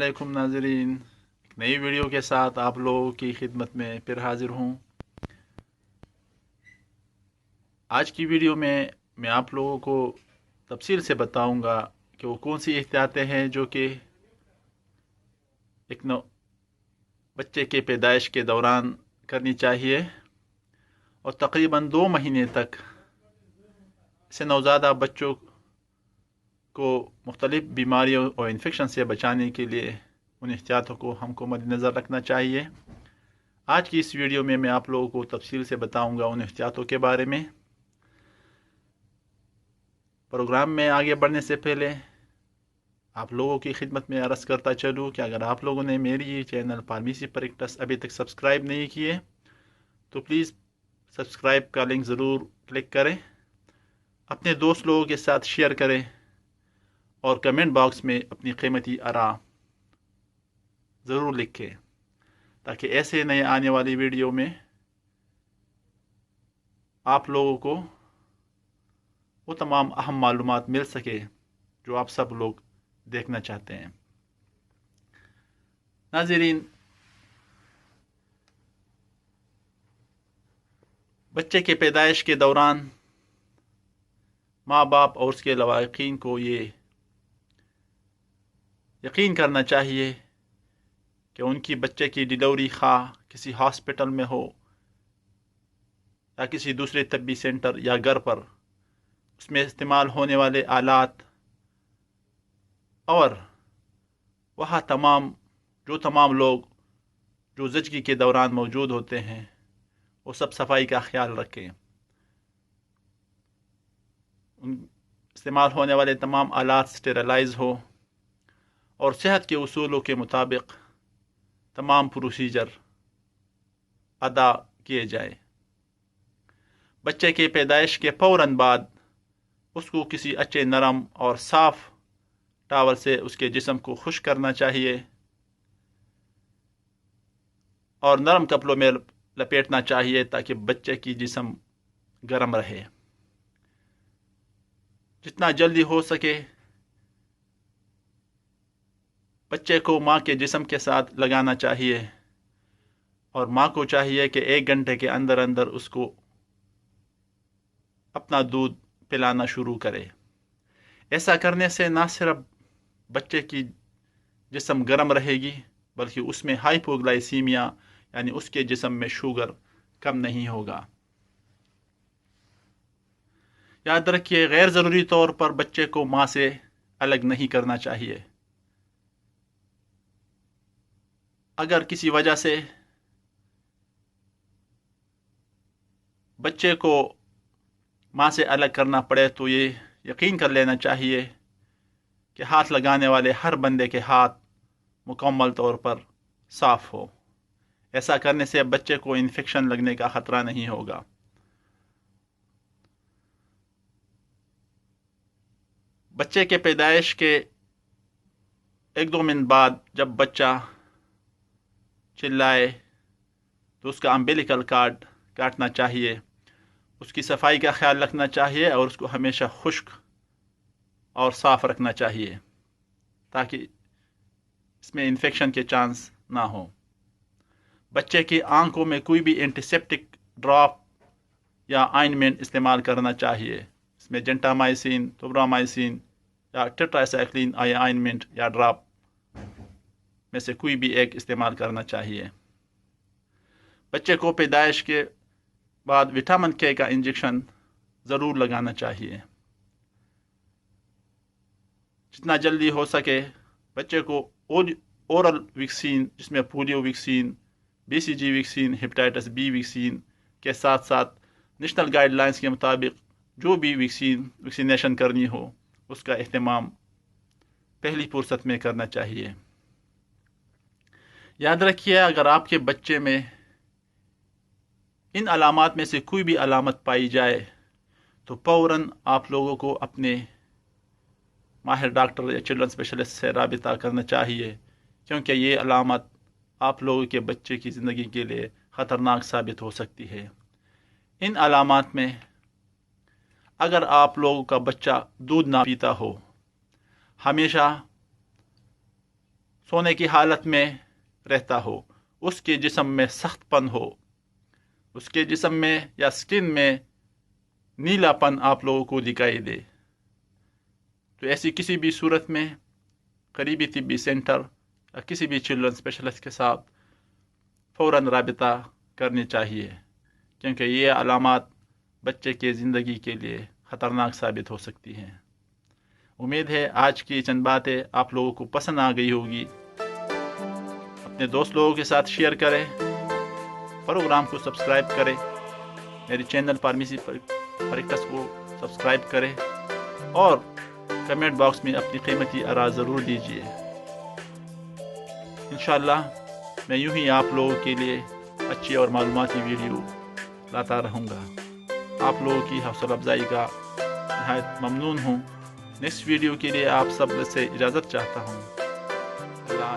वालेकुम नाजरीन, एक नई वीडियो के साथ आप लोगों की खिदमत में फिर हाजिर हूँ। आज की वीडियो में मैं आप लोगों को तफसील से बताऊंगा कि वो कौन सी एहतियातें हैं जो कि एक बच्चे के पैदाइश के दौरान करनी चाहिए और तकरीबन 2 महीने तक से नवज़ादा बच्चों को मुख्तलिफ़ बीमारियों और इन्फेक्शन से बचाने के लिए उन एहतियातों को हमको मद्देनज़र रखना चाहिए। आज की इस वीडियो में मैं आप लोगों को तफसील से बताऊंगा उन एहतियातों के बारे में। प्रोग्राम में आगे बढ़ने से पहले आप लोगों की खिदमत में अर्ज़ करता चलूँ कि अगर आप लोगों ने मेरी ये चैनल फार्मेसी पर एक टस अभी तक सब्सक्राइब नहीं किए तो प्लीज़ सब्सक्राइब का लिंक ज़रूर क्लिक करें, अपने दोस्त लोगों के साथ शेयर करें और कमेंट बॉक्स में अपनी कीमती आरा ज़रूर लिखें ताकि ऐसे नए आने वाली वीडियो में आप लोगों को वो तमाम अहम मालूमात मिल सके जो आप सब लोग देखना चाहते हैं। नाज़रीन, बच्चे के पैदाइश के दौरान माँ बाप और उसके लवाकिन को ये यकीन करना चाहिए कि उनकी बच्चे की डिलीवरी खा किसी हॉस्पिटल में हो या किसी दूसरे तबी सेंटर या घर पर, उसमें इस्तेमाल होने वाले आलात और वहाँ तमाम लोग जो ज़चगी के दौरान मौजूद होते हैं वो सब सफाई का ख्याल रखें। इस्तेमाल होने वाले तमाम आलात स्टेरलाइज हो और सेहत के उसूलों के मुताबिक तमाम प्रोसीजर अदा किए जाए। बच्चे के पैदाइश के फ़ौरन बाद उसको किसी अच्छे नरम और साफ़ टावल से उसके जिस्म को खुश्क करना चाहिए और नरम कपड़ों में लपेटना चाहिए ताकि बच्चे की जिस्म गर्म रहे। जितना जल्दी हो सके बच्चे को माँ के जिस्म के साथ लगाना चाहिए और माँ को चाहिए कि 1 घंटे के अंदर अंदर उसको अपना दूध पिलाना शुरू करे। ऐसा करने से न सिर्फ बच्चे की जिस्म गर्म रहेगी बल्कि उसमें हाइपोग्लाइसीमिया यानी उसके जिस्म में शुगर कम नहीं होगा। याद रखिए, गैर ज़रूरी तौर पर बच्चे को माँ से अलग नहीं करना चाहिए। अगर किसी वजह से बच्चे को माँ से अलग करना पड़े तो ये यकीन कर लेना चाहिए कि हाथ लगाने वाले हर बंदे के हाथ मुकम्मल तौर पर साफ़ हो। ऐसा करने से बच्चे को इन्फेक्शन लगने का ख़तरा नहीं होगा। बच्चे के पैदाइश के 1-2 मिनट बाद जब बच्चा चिल्लाए तो उसका अम्बिलिकल कार्ड काटना चाहिए, उसकी सफाई का ख्याल रखना चाहिए और उसको हमेशा खुश्क और साफ़ रखना चाहिए ताकि इसमें इन्फेक्शन के चांस ना हो। बच्चे की आंखों में कोई भी एंटीसेप्टिक ड्रॉप या ऑइंटमेंट इस्तेमाल करना चाहिए। इसमें जेंटामाइसिन, टोब्रामाइसिन या टेट्रासाइक्लिन ऑइंटमेंट या ड्रॉप में से कोई भी एक इस्तेमाल करना चाहिए। बच्चे को पैदाइश के बाद विटामिन के का इंजेक्शन ज़रूर लगाना चाहिए। जितना जल्दी हो सके बच्चे को ओरल वैक्सीन जिसमें polio vaccine, BCG vaccine, hepatitis B vaccine के साथ साथ नेशनल गाइडलाइंस के मुताबिक जो भी वैक्सीनेशन करनी हो उसका एहतमाम पहली फुर्सत में करना चाहिए। याद रखिए, अगर आपके बच्चे में इन अलामात में से कोई भी अलामत पाई जाए तो फ़ौरन आप लोगों को अपने माहिर डॉक्टर या चिल्ड्रन स्पेशलिस्ट से राबिता करना चाहिए, क्योंकि ये अलामत आप लोगों के बच्चे की ज़िंदगी के लिए ख़तरनाक साबित हो सकती है। इन अलामात में अगर आप लोगों का बच्चा दूध ना पीता हो, हमेशा सोने की हालत में रहता हो, उसके जिस्म में सख्तपन हो, उसके जिस्म में या स्किन में नीलापन आप लोगों को दिखाई दे, तो ऐसी किसी भी सूरत में करीबी तिब्बी सेंटर या किसी भी चिल्ड्रन स्पेशलिस्ट के साथ फ़ौरन राबिता करनी चाहिए, क्योंकि ये अलामात बच्चे के ज़िंदगी के लिए ख़तरनाक साबित हो सकती हैं। उम्मीद है आज की चंद बातें आप लोगों को पसंद आ गई होगी। अपने दोस्त लोगों के साथ शेयर करें, प्रोग्राम को सब्सक्राइब करें, मेरे चैनल फार्मेसी फरिकस को सब्सक्राइब करें और कमेंट बॉक्स में अपनी कीमती आरा ज़रूर दीजिए। इंशाअल्लाह मैं यूं ही आप लोगों के लिए अच्छी और मालूमाती वीडियो लाता रहूँगा। आप लोगों की हौसला अफजाई का नहायत ममनून हूँ। नेक्स्ट वीडियो के लिए आप सब से इजाज़त चाहता हूँ। अल्लाह